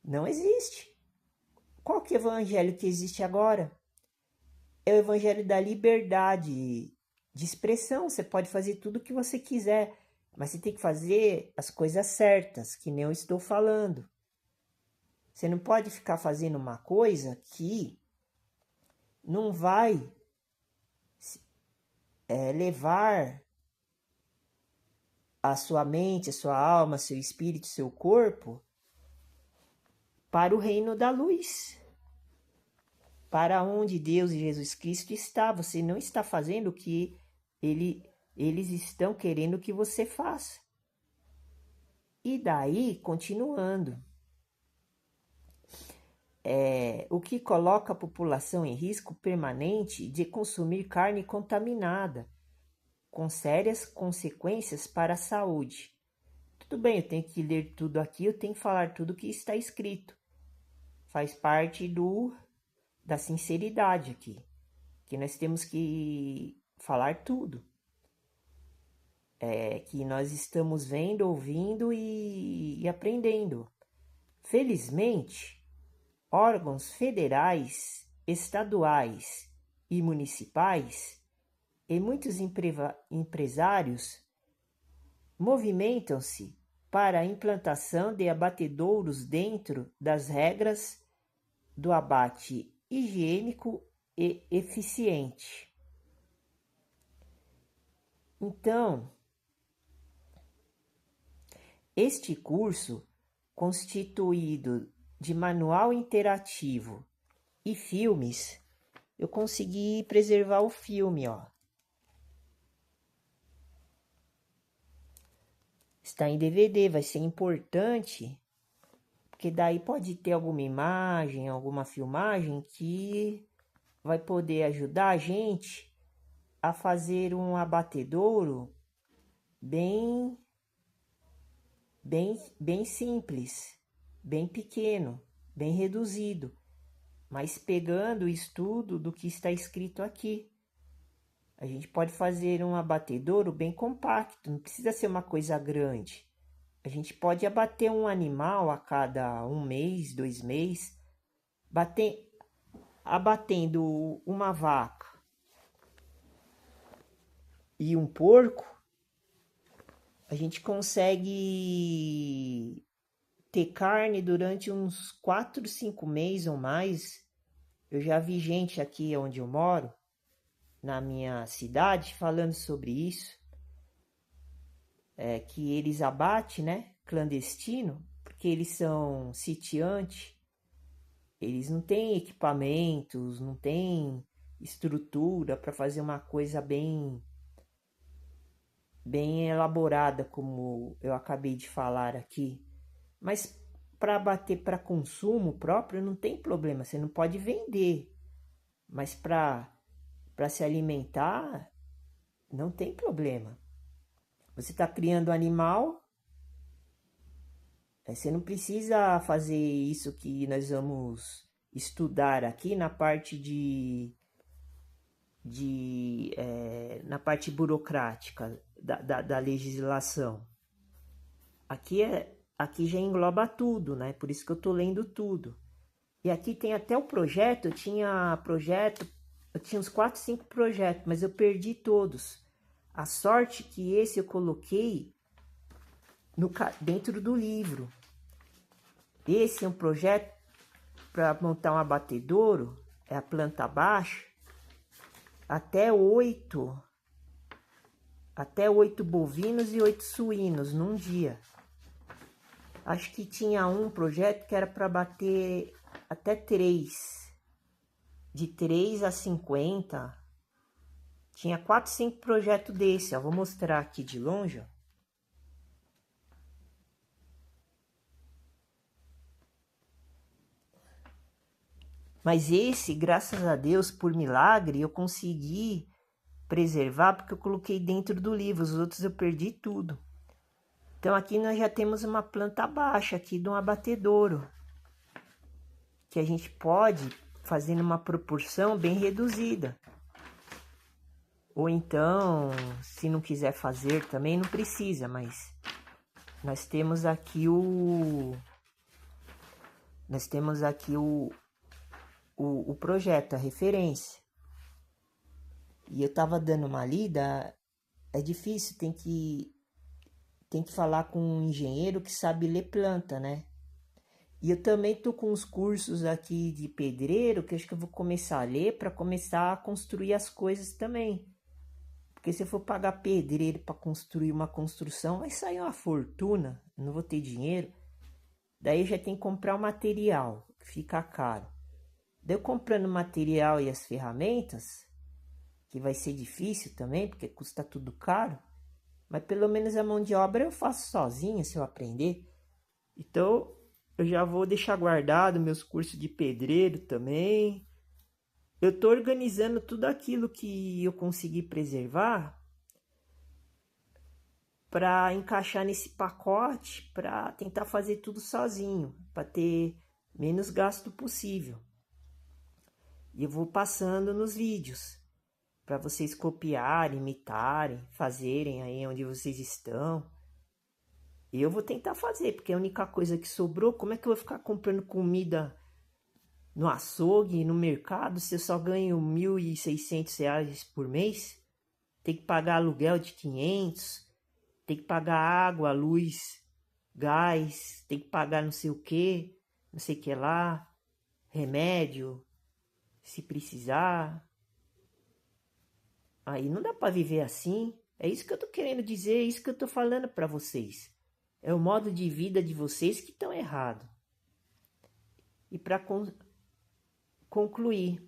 Não existe. Qual que é o Evangelho que existe agora? É o Evangelho da liberdade de expressão. Você pode fazer tudo o que você quiser, mas você tem que fazer as coisas certas, que nem eu estou falando. Você não pode ficar fazendo uma coisa que não vai levar a sua mente, a sua alma, seu espírito, seu corpo para o reino da luz, para onde Deus e Jesus Cristo está. Você não está fazendo o que eles estão querendo que você faça. E daí, continuando, o que coloca a população em risco permanente de consumir carne contaminada, com sérias consequências para a saúde. Tudo bem, eu tenho que ler tudo aqui, eu tenho que falar tudo o que está escrito. Faz parte da sinceridade aqui, que nós temos que falar tudo. Que nós estamos vendo, ouvindo e aprendendo. Felizmente, órgãos federais, estaduais e municipais e muitos empresários movimentam-se para a implantação de abatedouros dentro das regras do abate higiênico e eficiente. Então, este curso, constituído de manual interativo e filmes, eu consegui preservar o filme, ó. Está em DVD, vai ser importante, porque daí pode ter alguma imagem, alguma filmagem que vai poder ajudar a gente a fazer um abatedouro bem simples, bem pequeno, bem reduzido, mas pegando o estudo do que está escrito aqui. A gente pode fazer um abatedouro bem compacto, não precisa ser uma coisa grande. A gente pode abater um animal a cada 1 mês, 2 meses, abatendo uma vaca e um porco, a gente consegue ter carne durante uns 4, 5 meses ou mais. Eu já vi gente aqui onde eu moro, na minha cidade, falando sobre isso, que eles abatem, né, clandestino, porque eles são sitiantes, eles não têm equipamentos, não têm estrutura para fazer uma coisa bem elaborada, como eu acabei de falar aqui. Mas para bater para consumo próprio não tem problema, você não pode vender. Mas para se alimentar não tem problema. Você está criando animal, você não precisa fazer isso que nós vamos estudar aqui na parte na parte burocrática da legislação. Aqui já engloba tudo, né? Por isso que eu estou lendo tudo. E aqui tem até o projeto, eu tinha uns 4, 5 projetos, mas eu perdi todos. A sorte que esse eu coloquei dentro do livro. Esse é um projeto para montar um abatedouro, é a planta baixa, até 8 bovinos e 8 suínos num dia. Acho que tinha um projeto que era para bater até 3, de 3 a 50. Tinha 4, 5 projetos desse, ó. Vou mostrar aqui de longe, ó. Mas esse, graças a Deus, por milagre, eu consegui preservar porque eu coloquei dentro do livro. Os outros eu perdi tudo. Então aqui nós já temos uma planta baixa aqui de um abatedouro, que a gente pode fazer numa proporção bem reduzida. Ou então, se não quiser fazer também, não precisa, mas nós temos aqui o projeto, a referência. E eu tava dando uma lida, é difícil, tem que falar com um engenheiro que sabe ler planta, né? E eu também tô com uns cursos aqui de pedreiro que eu acho que eu vou começar a ler para começar a construir as coisas também. Porque se eu for pagar pedreiro para construir uma construção, vai sair uma fortuna, eu não vou ter dinheiro. Daí eu já tenho que comprar o material, que fica caro. Daí eu comprando o material e as ferramentas, que vai ser difícil também, porque custa tudo caro, mas pelo menos a mão de obra eu faço sozinho se eu aprender. Então eu já vou deixar guardado meus cursos de pedreiro também. Eu estou organizando tudo aquilo que eu consegui preservar para encaixar nesse pacote, para tentar fazer tudo sozinho, para ter menos gasto possível. E eu vou passando nos vídeos para vocês copiarem, imitarem, fazerem aí onde vocês estão. E eu vou tentar fazer, porque a única coisa que sobrou, como é que eu vou ficar comprando comida no açougue, no mercado, se eu só ganho R$1.600 por mês? Tem que pagar aluguel de 500, tem que pagar água, luz, gás, tem que pagar não sei o que, não sei o que lá, remédio, se precisar. Aí não dá para viver assim. É isso que eu tô querendo dizer, é isso que eu tô falando para vocês. É o modo de vida de vocês que estão errado. E para concluir,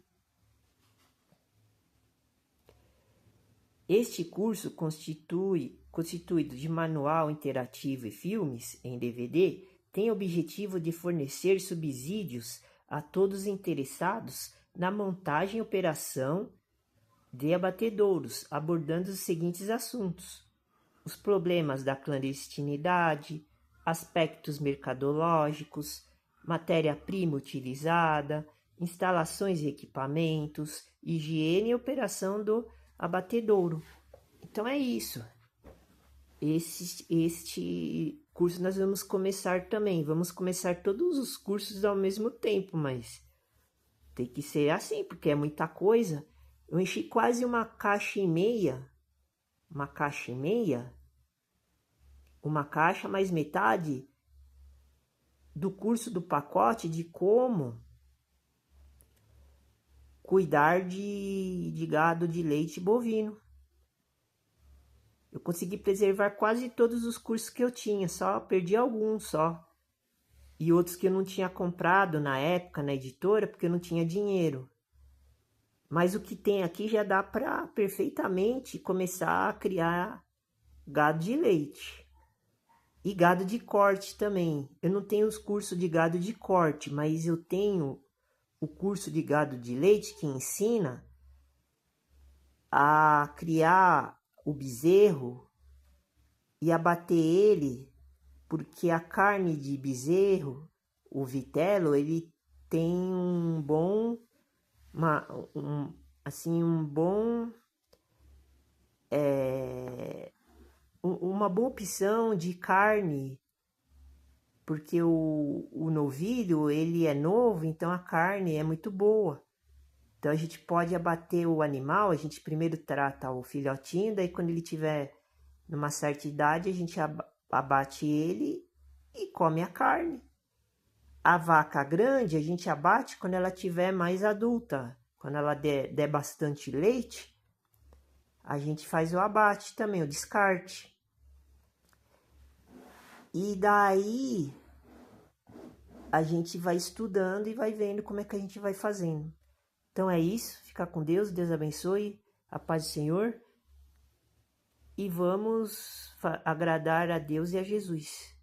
este curso constituído de manual interativo e filmes em DVD, tem o objetivo de fornecer subsídios a todos interessados na montagem e operação de abatedouros, abordando os seguintes assuntos: os problemas da clandestinidade, aspectos mercadológicos, matéria-prima utilizada, instalações e equipamentos, higiene e operação do abatedouro. Então é isso. Este curso nós vamos começar também. Vamos começar todos os cursos ao mesmo tempo, mas tem que ser assim, porque é muita coisa. Eu enchi quase 1,5 caixa uma caixa e meia, uma caixa mais metade do curso do pacote de como cuidar de gado de leite bovino. Eu consegui preservar quase todos os cursos que eu tinha, só perdi alguns só. E outros que eu não tinha comprado na época na editora, porque eu não tinha dinheiro. Mas o que tem aqui já dá para perfeitamente começar a criar gado de leite. E gado de corte também. Eu não tenho os cursos de gado de corte, mas eu tenho o curso de gado de leite que ensina a criar o bezerro e abater ele, porque a carne de bezerro, o vitelo, ele tem um bom, uma boa opção de carne, porque o novilho, ele é novo, então a carne é muito boa. Então a gente pode abater o animal, a gente primeiro trata o filhotinho, daí quando ele tiver numa certa idade, a gente abate ele e come a carne. A vaca grande, a gente abate quando ela tiver mais adulta. Quando ela der bastante leite, a gente faz o abate também, o descarte. E daí a gente vai estudando e vai vendo como é que a gente vai fazendo. Então é isso, fica com Deus, Deus abençoe, a paz do Senhor. E vamos agradar a Deus e a Jesus.